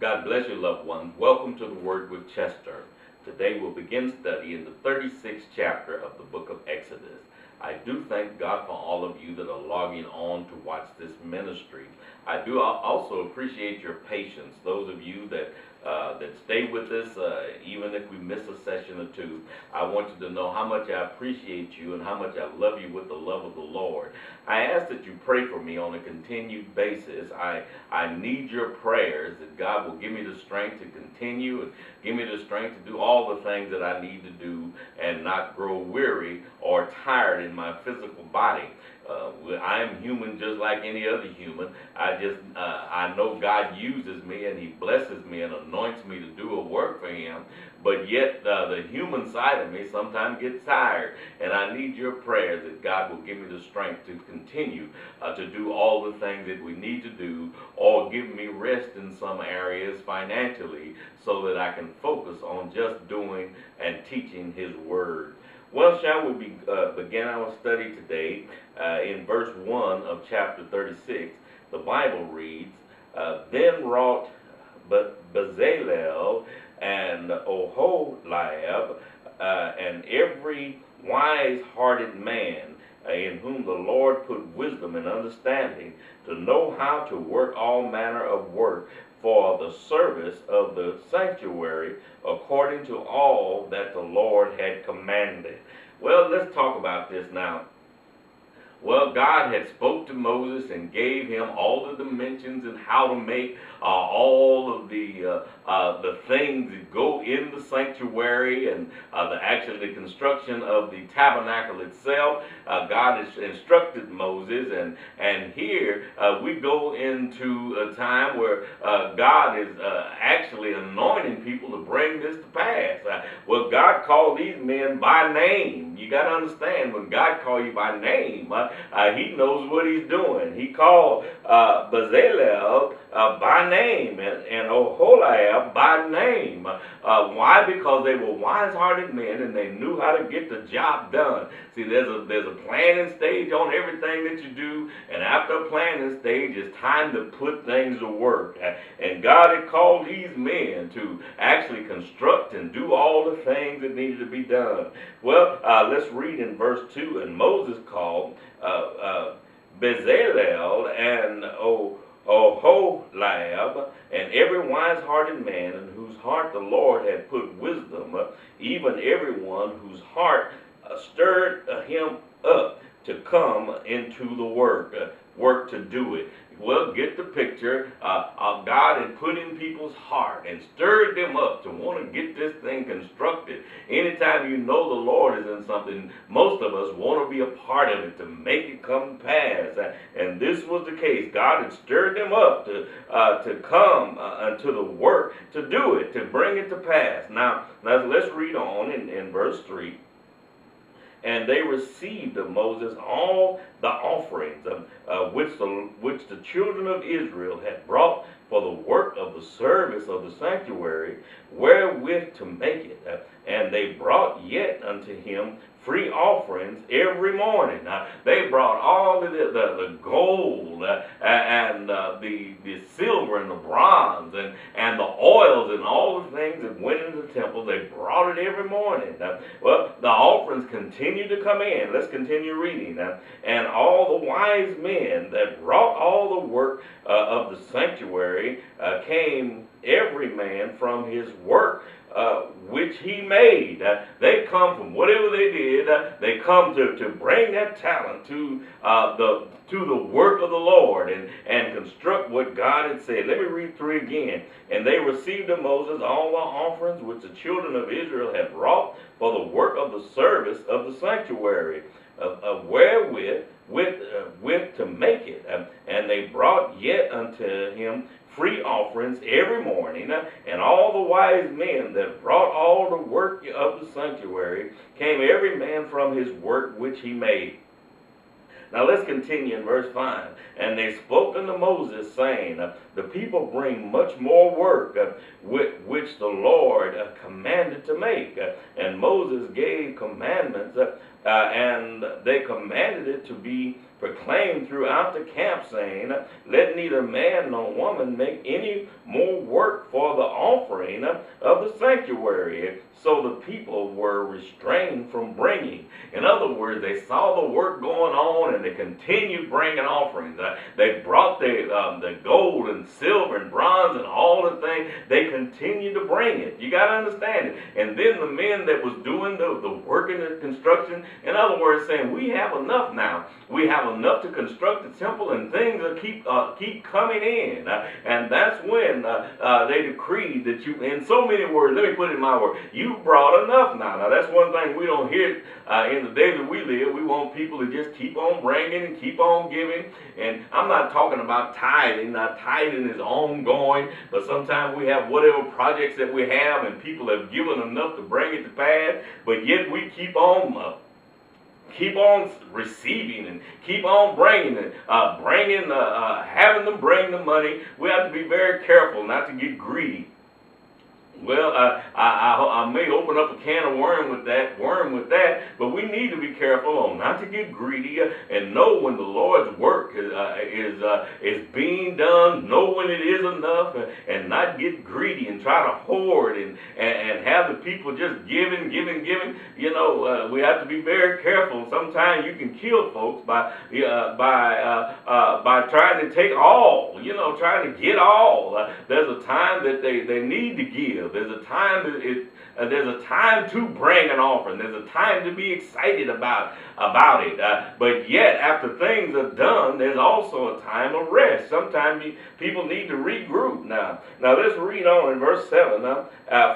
God bless you, loved ones. Welcome to the Word with Chester. Today we'll begin study in the 36th chapter of the book of Exodus. I do thank God for all of you that are logging on to watch this ministry. I do also appreciate your patience. Those of you that stay with us, even if we miss a session or two, I want you to know how much I appreciate you and how much I love you with the love of the Lord. I ask that you pray for me on a continued basis. I need your prayers that God will give me the strength to continue and give me the strength to do all the things that I need to do and not grow weary or tired in my physical body. I am human just like any other human. I know God uses me and He blesses me and anoints me to do a work for Him. But yet the human side of me sometimes gets tired, and I need your prayers that God will give me the strength to continue to do all the things that we need to do, or give me rest in some areas financially so that I can focus on just doing and teaching His Word. Well, shall we begin our study today in verse 1 of chapter 36. The Bible reads, Then wrought Bezalel and Oholiab and every wise-hearted man in whom the Lord put wisdom and understanding to know how to work all manner of work for the service of the sanctuary according to all that the Lord had commanded. Well, let's talk about this now. Well, God had spoke to Moses and gave him all the dimensions and how to make all of the things that go in the sanctuary and the construction of the tabernacle itself. God has instructed Moses, and here we go into a time where God is actually anointing people to bring this to pass. Well, God called these men by name. You got to understand, when God calls you by name, He knows what He's doing. He called Bezalel by name and Oholiab by name. Why? Because they were wise-hearted men and they knew how to get the job done. See, there's a planning stage on everything that you do, and after a planning stage, it's time to put things to work. And God had called these men to actually construct and do all the things that needed to be done. Well, let's read in verse 2. And Moses called Bezalel and Oholiab and every wise-hearted man in whose heart the Lord had put wisdom, even everyone whose heart stirred him up to come into the work to do it. Well, get the picture. God had put in people's heart and stirred them up to want to get this thing constructed. Anytime you know the Lord is in something, most of us want to be a part of it to make it come to pass. And this was the case. God had stirred them up to come to the work, to do it, to bring it to pass. Now let's read on in verse 3. And they received of Moses all the offerings which the children of Israel had brought for the work of the service of the sanctuary, wherewith to make it. And they brought yet unto him free offerings every morning. They brought all of the gold and the silver and the bronze and the oils and all the things that went into the temple. They brought it every morning. Well, the offerings continue to come in. Let's continue reading. And all the wise men that wrought all the work of the sanctuary came every man from his work which he made. They come from whatever they did. They come to bring that talent to the work of the Lord and construct what God had said. Let me read through again. And they received of Moses all the offerings which the children of Israel had wrought for the work of the service of the sanctuary, wherewith to make it. And they brought yet unto him free offerings every morning, and all the wise men that brought all the work of the sanctuary came every man from his work which he made. Now let's continue in verse 5. And they spoke unto Moses, saying, The people bring much more work, which the Lord commanded to make. And Moses gave commandments and they commanded it to be proclaimed throughout the camp, saying, let neither man nor woman make any more work for the offering of the sanctuary. So the people were restrained from bringing. In other words, they saw the work going on and they continued bringing offerings. They brought the gold and silver and bronze and all the things. They continued to bring it. You got to understand it. And then the men that was doing the work in the construction, in other words, saying, we have enough now. We have enough to construct the temple, and things will keep coming in. And that's when they decreed that you, in so many words, let me put it in my word, you brought enough now. Now that's one thing we don't hear in the day that we live. We want people to just keep on bringing and keep on giving. And I'm not talking about tithing. Now tithing is ongoing, but sometimes we have whatever projects that we have, and people have given enough to bring it to pass, but yet we keep on receiving and keep on bringing it, having them bring the money. We have to be very careful not to get greedy. Well, I may open up a can of worm with that, but we need to be careful on not to get greedy and know when the Lord's work is being done, know when it is enough, and not get greedy and try to hoard and have the people just giving. You know, we have to be very careful. Sometimes you can kill folks by trying to take all, trying to get all. There's a time that they need to give. There's a time to bring an offering. There's a time to be excited about it. But yet, after things are done, there's also a time of rest. Sometimes people need to regroup. Now let's read on in verse 7.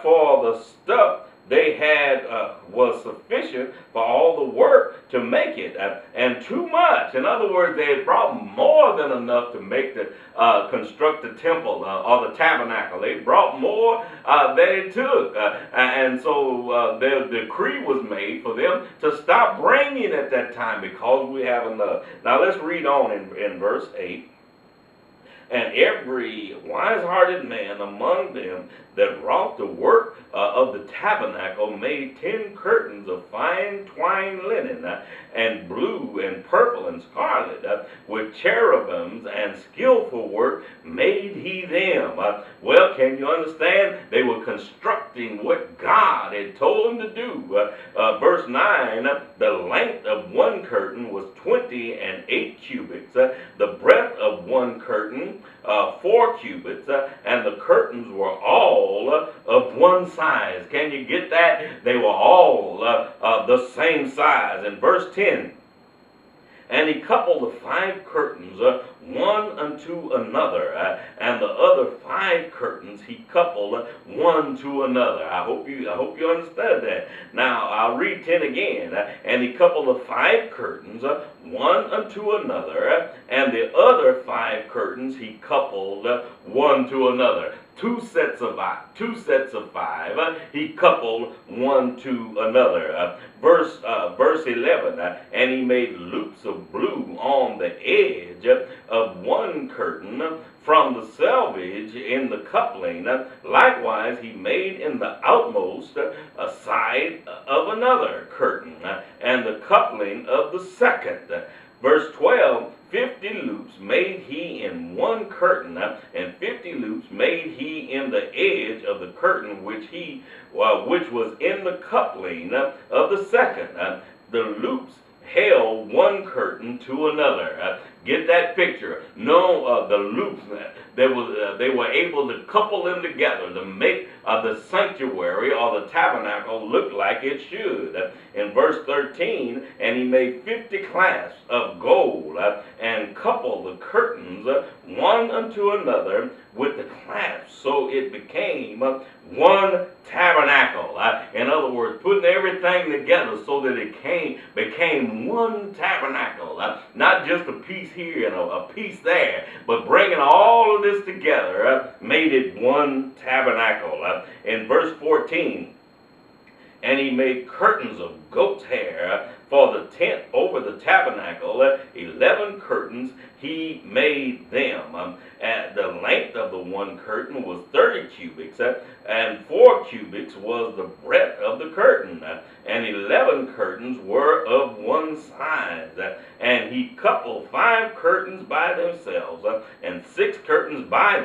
For the stuff they had was sufficient for all the work to make it, and too much. In other words, they had brought more than enough to make construct the temple or the tabernacle. They brought more than it took, and so the decree was made for them to stop bringing at that time because we have enough. Now let's read on in verse 8. And every wise-hearted man among them that wrought the work of the tabernacle made 10 curtains of fine twined linen, and blue and purple and scarlet, with cherubims and skillful work made he them. Well, can you understand? They were constructing what God had told them to do. Verse 9, the length of one curtain was 28 cubits, the breadth of one curtain 4 cubits, and the curtains were all of one size. Can you get that? They were all the same size. In verse 10, and he coupled the 5 curtains one unto another, and the other 5 curtains he coupled one to another. I hope you understand that. Now I'll read 10 again. And he coupled the 5 curtains one unto another, and the other 5 curtains he coupled one to another. Two sets of 5 he coupled one to another. Verse 11, and he made loops of blue on the edge of one curtain from the selvage in the coupling. Likewise he made in the outmost side of another curtain, and the coupling of the second. Verse 12, 50 loops made he in one curtain, and 50 loops made he in the edge of the curtain which was in the coupling of the second. The loops held one curtain to another. Get that picture? No, the loops, they were able to couple them together to make the sanctuary or the tabernacle look like it should. In verse 13, and he made 50 clasps of gold and coupled the curtains one unto another with the clasps, so it became one tabernacle. In other words, putting everything together so that it became one tabernacle. Not just a piece here and a piece there, but bringing all of this together made it one tabernacle. In verse 14, and he made curtains of goat's hair for the tent over the tabernacle. 11 curtains he made them. The length of the one curtain was 30 cubits, and 4 cubits was the breadth of the curtain, and 11 curtains were of one size. And he coupled 5 curtains by themselves, and 6 curtains by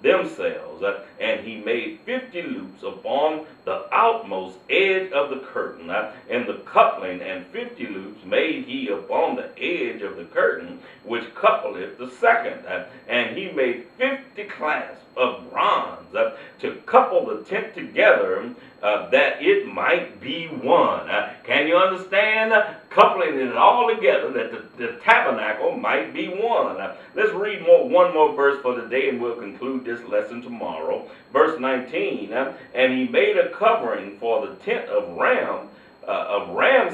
themselves, and he made 50 loops upon the outmost edge of the curtain, and the coupling, and 50 loops made he upon the edge of the curtain, which coupleth the second. And he made 50 clasps of bronze to couple the tent together, that it might be one. Can you understand? Coupling it all together, that the tabernacle might be one. Let's read one more verse for today, and we'll conclude this lesson tomorrow. Verse 19, and he made a covering for the tent of ram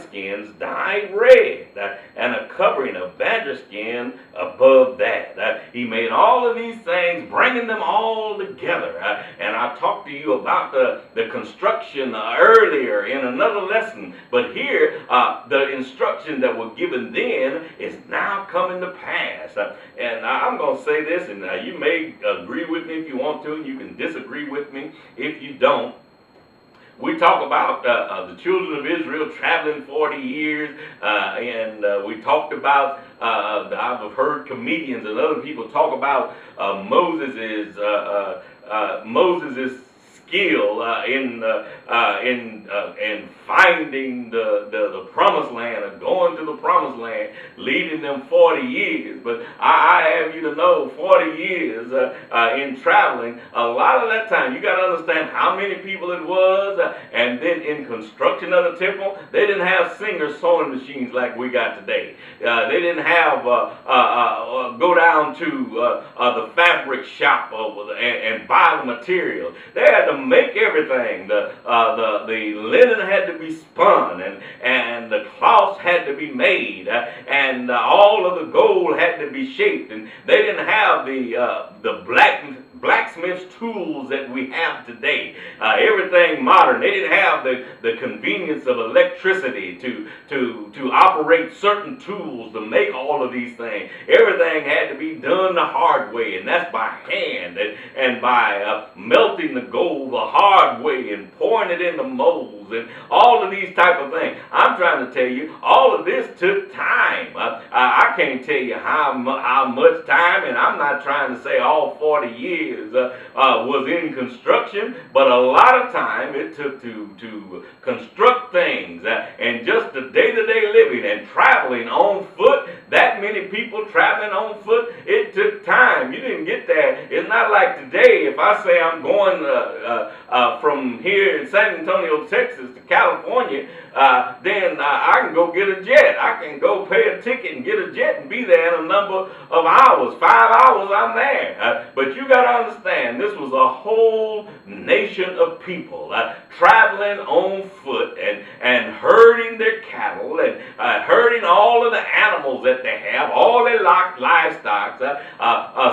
skins dyed red, and a covering of badger skin above that. He made all of these things, bringing them all together. And I talked to you about the construction earlier in another lesson, but here the instruction that were given then is now coming to pass. And I'm going to say this, and you may agree with me if you want to, and you can disagree with me if you don't. We talk about the children of Israel traveling 40 years, and we talked about, I've heard comedians and other people talk about Moses' skill in finding the promised land, or going to the promised land, leading them 40 years. But I have you to know, 40 years in traveling, a lot of that time, you got to understand how many people it was, and then in construction of the temple, they didn't have Singer sewing machines like we got today. They didn't have go down to the fabric shop and buy the material. They had to make everything. The linen had to be spun, and the cloths had to be made, and all of the gold had to be shaped. And they didn't have the blacksmith's tools that we have today. Everything modern. They didn't have the convenience of electricity to operate certain tools to make all of these things. Everything had to be done the hard way, and that's by hand, and by melting the gold the hard way and pouring it into molds and all of these type of things. I'm trying to tell you, all of this took time. I can't tell you how much time, and I'm not trying to say all 40 years was in construction, but a lot of time it took to construct things, and just the day-to-day living and traveling on foot. That many people traveling on foot, it took time. You didn't get there. It's not like today. If I say I'm going from here in San Antonio, Texas to California, then I can go get a jet. I can go pay a ticket and get a jet and be there in a number of hours. 5 hours, I'm there. But you got to understand, this was a whole nation of people traveling on foot and herding their cattle and herding all of the animals that they have, all their livestock,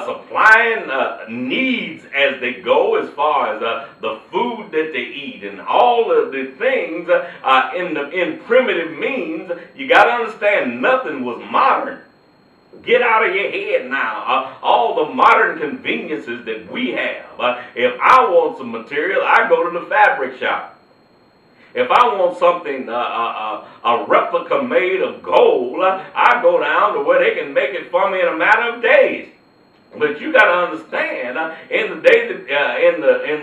supplying needs as they go, as far as the food that they eat and all of the things in primitive means. You got to understand, nothing was modern. Get out of your head now. All the modern conveniences that we have. If I want some material, I go to the fabric shop. If I want something, a replica made of gold, I go down to where they can make it for me in a matter of days. But you got to understand, in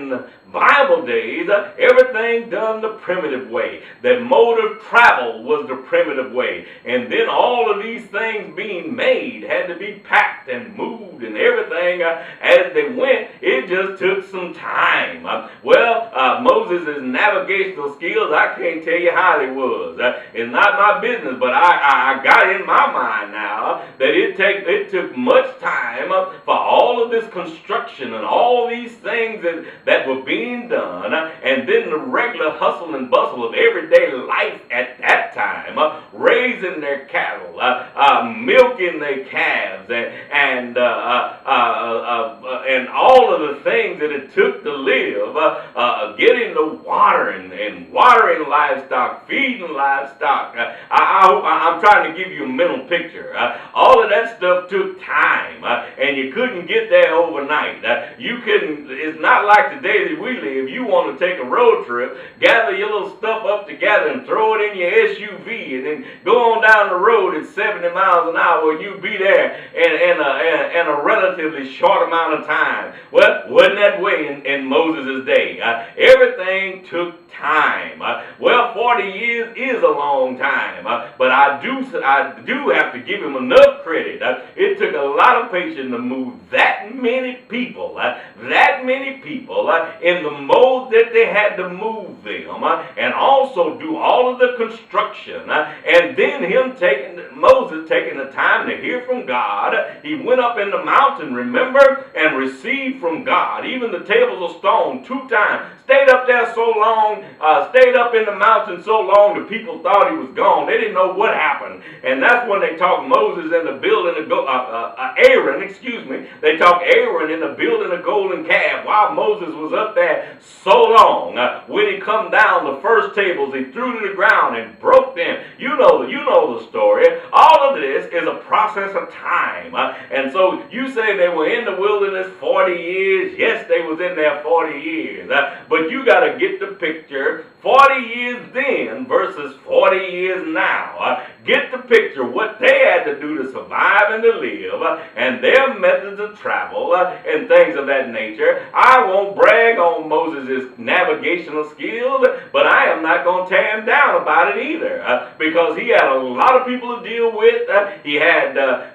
the Bible days, everything done the primitive way. The mode of travel was the primitive way. And then all of these things being made had to be packed and moved and everything as they went. It just took some time. Moses' navigational skills, I can't tell you how they was. It's not my business, but I got in my mind now that it took much time for all of this construction and all these things that were being done, and then the regular hustle and bustle of everyday life at that time, raising their cattle, milking their calves, and all of the the things that it took to live, getting the watering and watering livestock, feeding livestock. I'm trying to give you a mental picture. All of that stuff took time, and you couldn't get there overnight. You couldn't. It's not like the day that we live. You want to take a road trip, gather your little stuff up together, and throw it in your SUV, and then go on down the road at 70 miles an hour, and you be there in a relatively short amount of time. Well, wasn't that way in Moses' day. Everything took time. 40 years is a long time, but I do have to give him enough credit. It took a lot of patience to move that many people in the mode that they had to move them, and also do all of the construction, and then Moses taking the time to hear from God. He went up in the mountain, remember, and received from God, even the tables of stone 2 times. Stayed up there so long, stayed up in the mountain so long the people thought he was gone. They didn't know what happened. And that's when they talked Moses into building Aaron, they talked Aaron into building a golden calf while Moses was up there so long. When he come down, the first tables he threw to the ground and broke them. You know the story. All of this is a process of time. And so you say they were in the wilderness 40 years. Yes, they was in there 40 years. But you got to get the picture. 40 years then versus 40 years now. Get the picture, what they had to do to survive and to live, and their methods of travel, and things of that nature. I won't brag on Moses' navigational skills, but I am not going to tear him down about it either, because he had a lot of people to deal with. He had a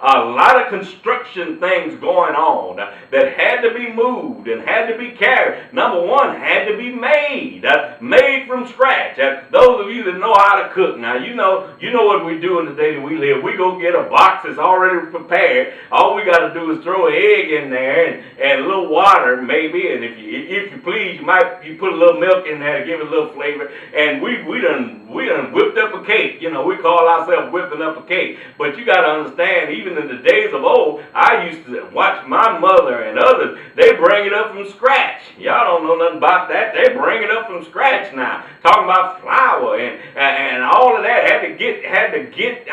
lot of construction things going on that had to be moved and had to be carried. Number one, had to be made from scratch. Those of you that know how to cook, now you know what we do in the day that we live. We go get a box that's already prepared. All we got to do is throw an egg in there and a little water maybe, and if you please, you put a little milk in there to give it a little flavor. And we done whipped up a cake. We call ourselves whipping up a cake. But you got to understand, even in the days of old, I used to watch my mother and others. They bring it up from scratch. Y'all don't know nothing about that. They bring it up from scratch now. Talking about flour and all of that. Had to get.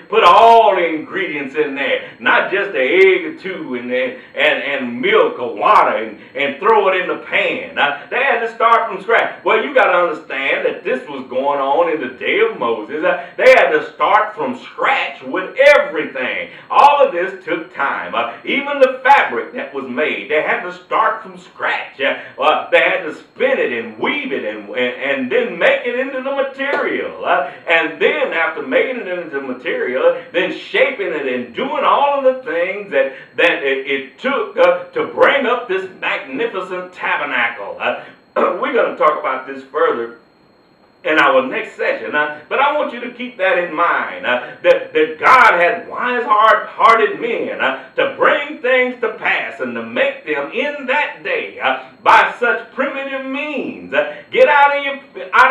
Put all the ingredients in there, not just an egg or two and milk or water and throw it in the pan. They had to start from scratch. Well, you got to understand that this was going on in the day of Moses. They had to start from scratch with everything. All of this took time. Even the fabric that was made, they had to start from scratch. They had to spin it and weave it and then make it into the material. And then after making it into the material, then shaping it and doing all of the things that it took to bring up this magnificent tabernacle. We're going to talk about this further in our next session. But I want you to keep that in mind, that God had wise, hard-hearted men to bring things to pass and to make them in that day by such primitive means. Get out of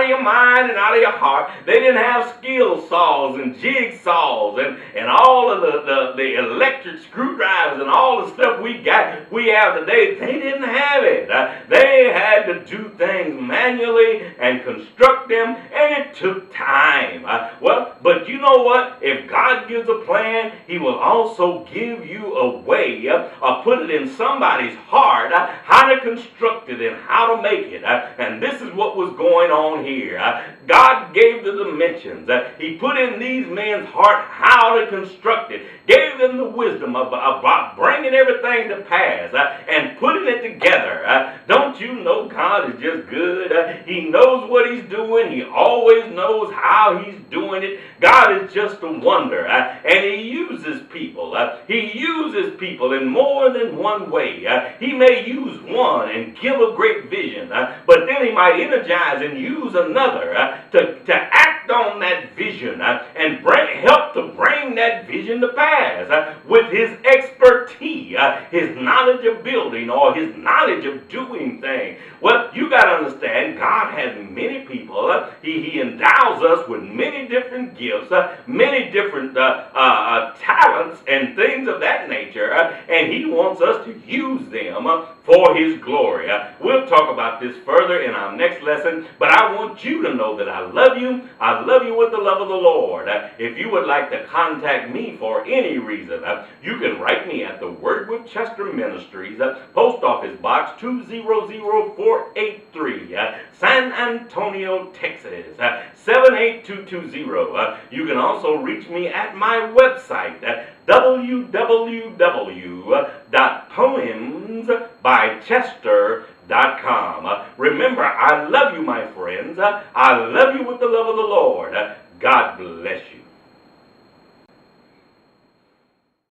your mind and out of your heart. They didn't have skill saws and jigsaws and all of the electric screwdrivers and all the stuff we have today. They didn't have it. They had to do things manually and construct them, and it took time. But you know what? If God gives a plan, He will also give you a way, or put it in somebody's heart, how to construct it and how to make it. And this is what was going on here. God gave the dimensions. He put in these men's heart how to construct it. Gave them the wisdom about bringing everything to pass and putting it together. Don't you know God is just good? He knows what He's doing. He always knows how He's doing it. God is just a wonder. And He uses people. He uses people in more than one way. He may use one and give a great vision, but then He might energize and use another to act on that vision and help to bring that vision to pass with his expertise, his knowledge of building or his knowledge of doing things. Well, you got to understand, God has many people. He endows us with many different gifts, many different talents and things of that nature, and he wants us to use them for his glory. We'll talk about this further in our next lesson, but I want you to know that I love you. I love you with the love of the Lord. If you would like to contact me for any reason, you can write me at the Word with Chester Ministries, Post Office Box 200483, San Antonio, Texas, 78220. You can also reach me at my website, www.poemsbychester.com. Remember, I love you, my friends. I love you with the love of the Lord. God bless you.